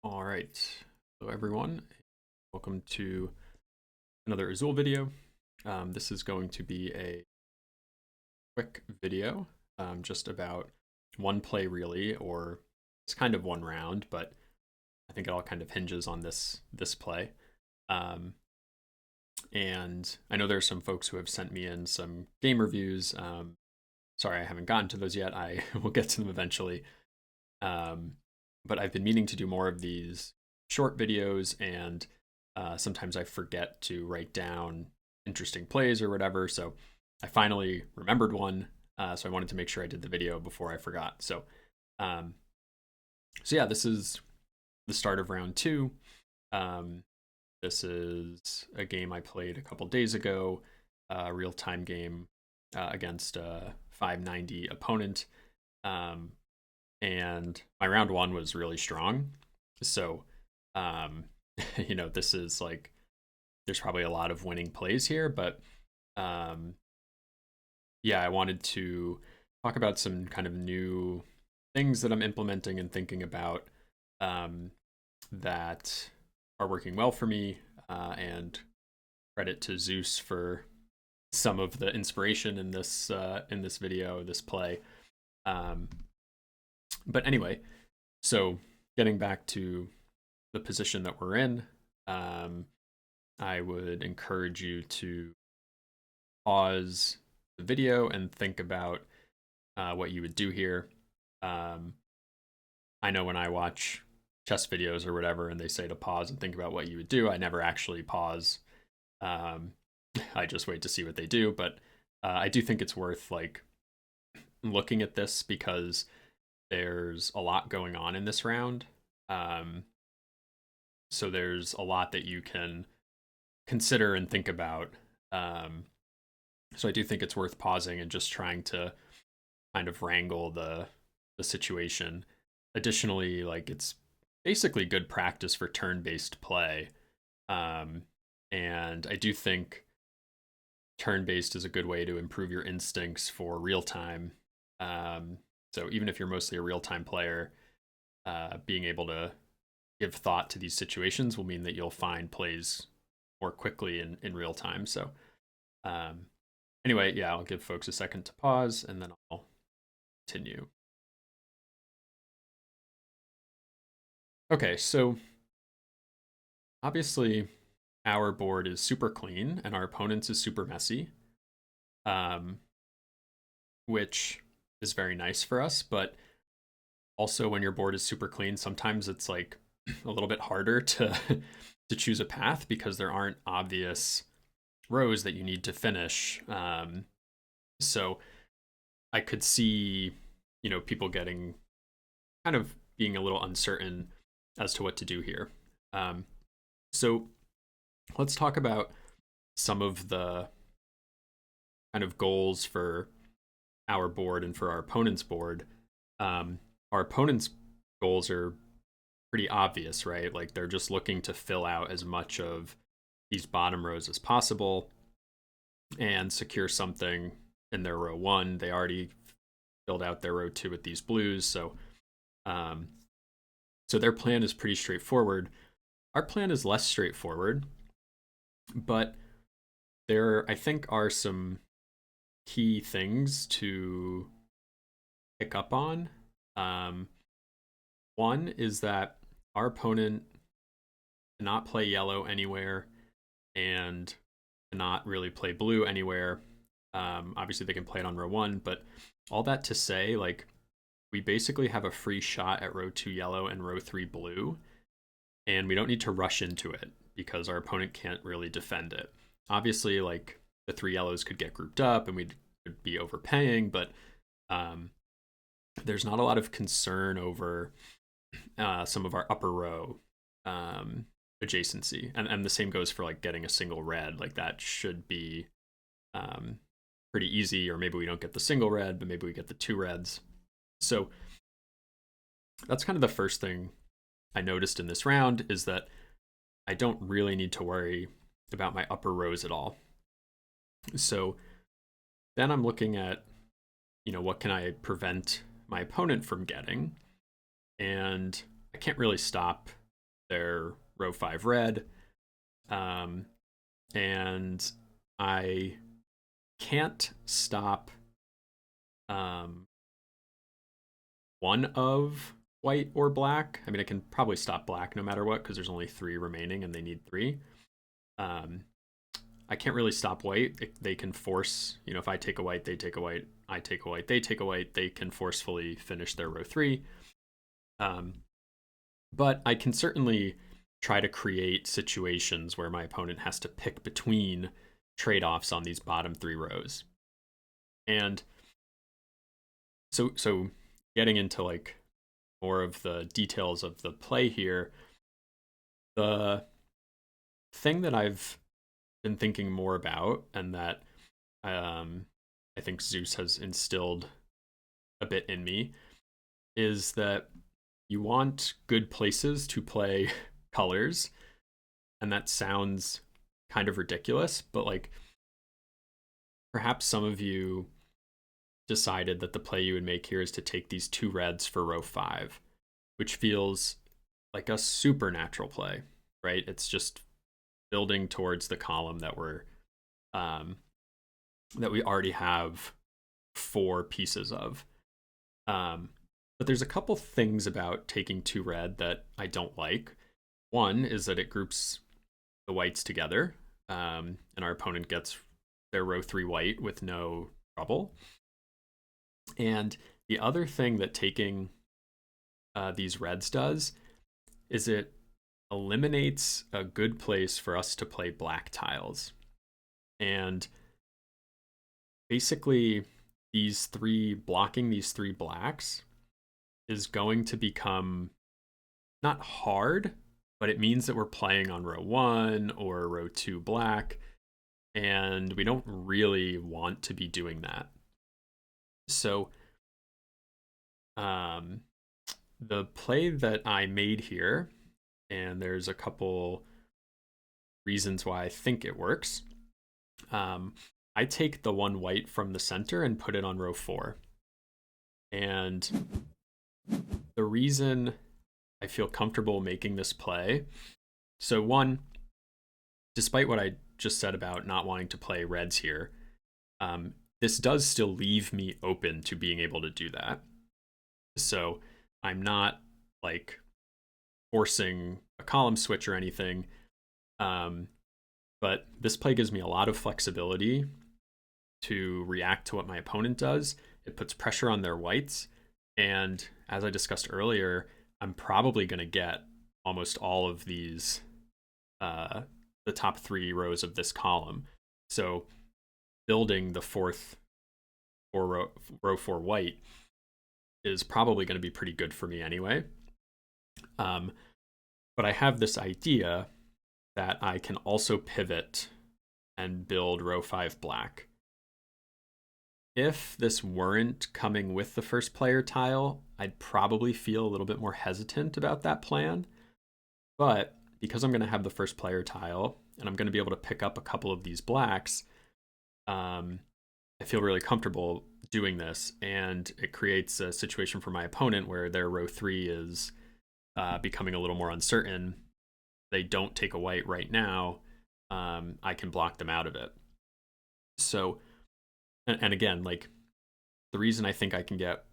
All right, hello everyone. Welcome to another Azul video. This is going to be a quick video, just about one play really, or it's kind of one round, but I think it all kind of hinges on this play. And I know there are some folks who have sent me in some game reviews. Sorry, I haven't gotten to those yet. I will get to them eventually. But I've been meaning to do more of these short videos, and sometimes I forget to write down interesting plays or whatever. So I finally remembered one. So I wanted to make sure I did the video before I forgot. Um, so yeah, this is the start of round two. This is a game I played a couple days ago, a real-time game against a 590 opponent. And my round one was really strong. So, this is like, there's probably a lot of winning plays here, but yeah, I wanted to talk about some kind of new things that I'm implementing and thinking about that are working well for me, and credit to Zeus for some of the inspiration in this video, this play. But anyway, so getting back to the position that we're in, I would encourage you to pause the video and think about what you would do here. I know when I watch chess videos or whatever and they say to pause and think about what you would do, I never actually pause. I just wait to see what they do, but I do think it's worth like looking at this because there's a lot going on in this round. So there's a lot that you can consider and think about. So I do think it's worth pausing and just trying to kind of wrangle the situation. Additionally, like it's basically good practice for turn-based play. And I do think turn-based is a good way to improve your instincts for real time. So even if you're mostly a real-time player, being able to give thought to these situations will mean that you'll find plays more quickly in real time. So anyway, yeah, I'll give folks a second to pause and then I'll continue. Okay, so obviously our board is super clean and our opponent's is super messy, which is very nice for us, but also when your board is super clean, sometimes it's like a little bit harder to to choose a path because there aren't obvious rows that you need to finish. So I could see, people getting kind of being a little uncertain as to what to do here. So let's talk about some of the kind of goals for our board and for our opponent's board. Our opponent's goals are pretty obvious, right? Like they're just looking to fill out as much of these bottom rows as possible and secure something in their row one. They already filled out their row two with these blues, so their plan is pretty straightforward. Our plan is less straightforward, but there, I think, are some key things to pick up on. One is that our opponent cannot play yellow anywhere and cannot really play blue anywhere. Obviously, they can play it on row one, but all that to say, like, we basically have a free shot at row two yellow and row three blue, and we don't need to rush into it because our opponent can't really defend it. Obviously, like, the three yellows could get grouped up and we'd be overpaying, but there's not a lot of concern over some of our upper row adjacency, and the same goes for like getting a single red. Like that should be pretty easy, or maybe we don't get the single red, but maybe we get the two reds. So that's kind of the first thing I noticed in this round, is that I don't really need to worry about my upper rows at all. So then I'm looking at, what can I prevent my opponent from getting? And I can't really stop their row 5 red. Um, and I can't stop um, one of white or black. I mean, I can probably stop black no matter what because there's only 3 remaining and they need 3. Um, I can't really stop white. They can force, if I take a white, they take a white, I take a white, they take a white, they can forcefully finish their row 3. Um, but I can certainly try to create situations where my opponent has to pick between trade-offs on these bottom 3 rows. And so getting into like more of the details of the play here, the thing that I've been thinking more about and that I think Zeus has instilled a bit in me is that you want good places to play colors, and that sounds kind of ridiculous, but like perhaps some of you decided that the play you would make here is to take these 2 reds for row 5, which feels like a supernatural play, right? It's just building towards the column that we already have 4 pieces of. But there's a couple things about taking 2 red that I don't like. One is that it groups the whites together, and our opponent gets their row 3 white with no trouble. And the other thing that taking these reds does is it eliminates a good place for us to play black tiles. And basically, blocking these 3 blacks is going to become not hard, but it means that we're playing on row 1 or row 2 black, and we don't really want to be doing that. So the play that I made here, and there's a couple reasons why I think it works. I take the 1 white from the center and put it on row 4. And the reason I feel comfortable making this play, so one, despite what I just said about not wanting to play reds here, this does still leave me open to being able to do that. So I'm not like forcing a column switch or anything. But this play gives me a lot of flexibility to react to what my opponent does. It puts pressure on their whites. And as I discussed earlier, I'm probably going to get almost all of these, the top 3 rows of this column. So building the row 4 white is probably going to be pretty good for me anyway. But I have this idea that I can also pivot and build row 5 black. If this weren't coming with the first player tile, I'd probably feel a little bit more hesitant about that plan. But because I'm going to have the first player tile and I'm going to be able to pick up a couple of these blacks, I feel really comfortable doing this. And it creates a situation for my opponent where their row 3 is becoming a little more uncertain. They don't take a white right now, I can block them out of it. So, and again, like the reason I think I can get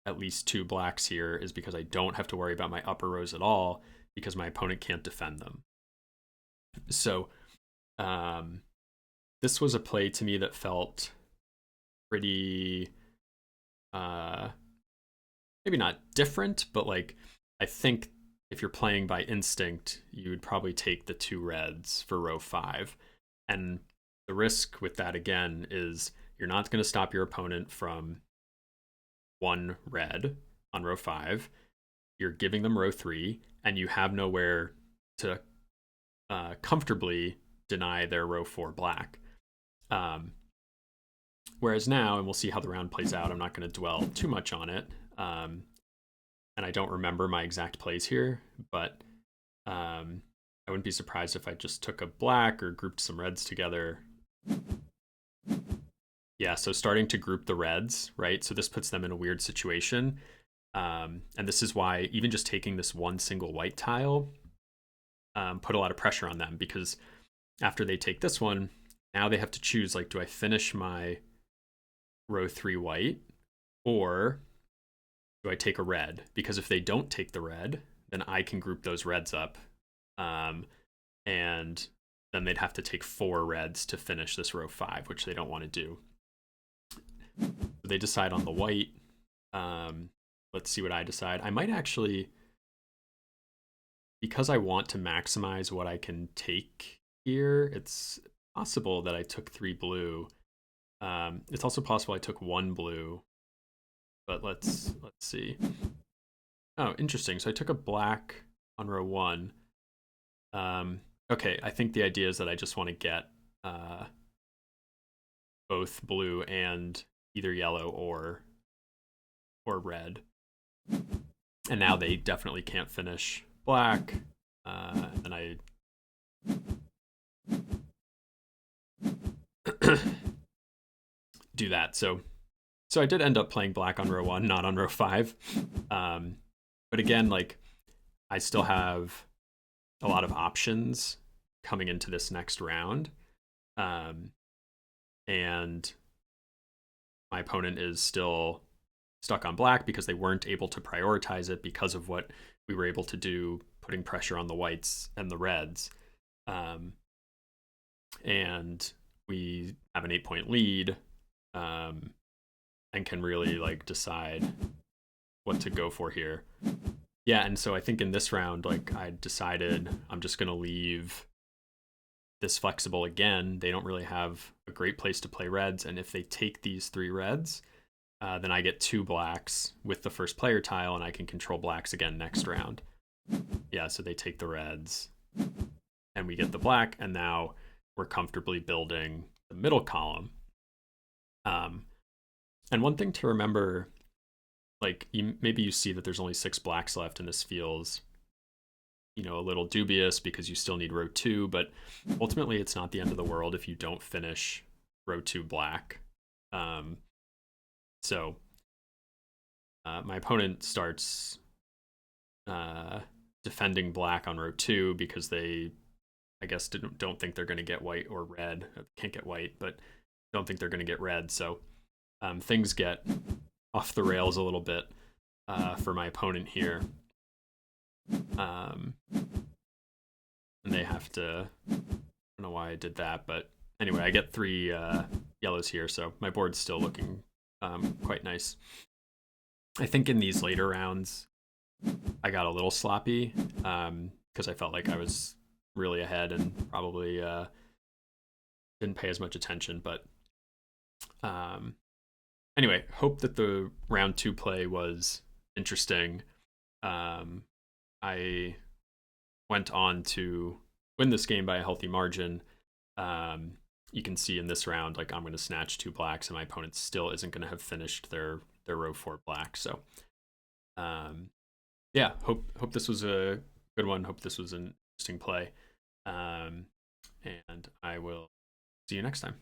at least 2 blacks here is because I don't have to worry about my upper rows at all because my opponent can't defend them. So, this was a play to me that felt pretty, maybe not different, but like I think if you're playing by instinct, you would probably take the 2 reds for row 5. And the risk with that, again, is you're not going to stop your opponent from 1 red on row 5. You're giving them row 3, and you have nowhere to comfortably deny their row 4 black. Whereas now, and we'll see how the round plays out, I'm not going to dwell too much on it. And I don't remember my exact plays here, but I wouldn't be surprised if I just took a black or grouped some reds together. Yeah, so starting to group the reds, right? So this puts them in a weird situation. And this is why even just taking this 1 single white tile put a lot of pressure on them, because after they take this one, now they have to choose, like, do I finish my row 3 white, or do I take a red? Because if they don't take the red, then I can group those reds up, and then they'd have to take 4 reds to finish this row 5, which they don't want to do. So they decide on the white. Let's see what I decide. I might actually, because I want to maximize what I can take here, it's possible that I took 3 blue. It's also possible I took 1 blue, but let's see. Oh, interesting. So I took a black on row 1. Okay, I think the idea is that I just want to get both blue and either yellow or red. And now they definitely can't finish black. And I do that. So I did end up playing black on row 1, not on row 5. But again, like, I still have a lot of options coming into this next round. And my opponent is still stuck on black because they weren't able to prioritize it because of what we were able to do, putting pressure on the whites and the reds. And we have an 8-point lead, and can really, like, decide what to go for here. Yeah, and so I think in this round, like, I decided I'm just going to leave this flexible again. They don't really have a great place to play reds, and if they take these 3 reds, then I get 2 blacks with the first player tile, and I can control blacks again next round. Yeah, so they take the reds, and we get the black, and now we're comfortably building the middle column. And one thing to remember, like, maybe you see that there's only 6 blacks left, and this feels, a little dubious because you still need row 2, but ultimately it's not the end of the world if you don't finish row 2 black. So my opponent starts defending black on row 2 because they, I guess, don't think they're going to get white or red. Can't get white, but don't think they're going to get red. So things get off the rails a little bit for my opponent here. And they have to, I don't know why I did that, but anyway, I get 3 yellows here, so my board's still looking quite nice. I think in these later rounds, I got a little sloppy because I felt like I was really ahead and probably didn't pay as much attention. But anyway, hope that the round 2 play was interesting. I went on to win this game by a healthy margin. You can see in this round, like, I'm going to snatch 2 blacks, and my opponent still isn't going to have finished their row 4 black. So yeah, hope this was a good one. Hope this was an interesting play. And I will see you next time.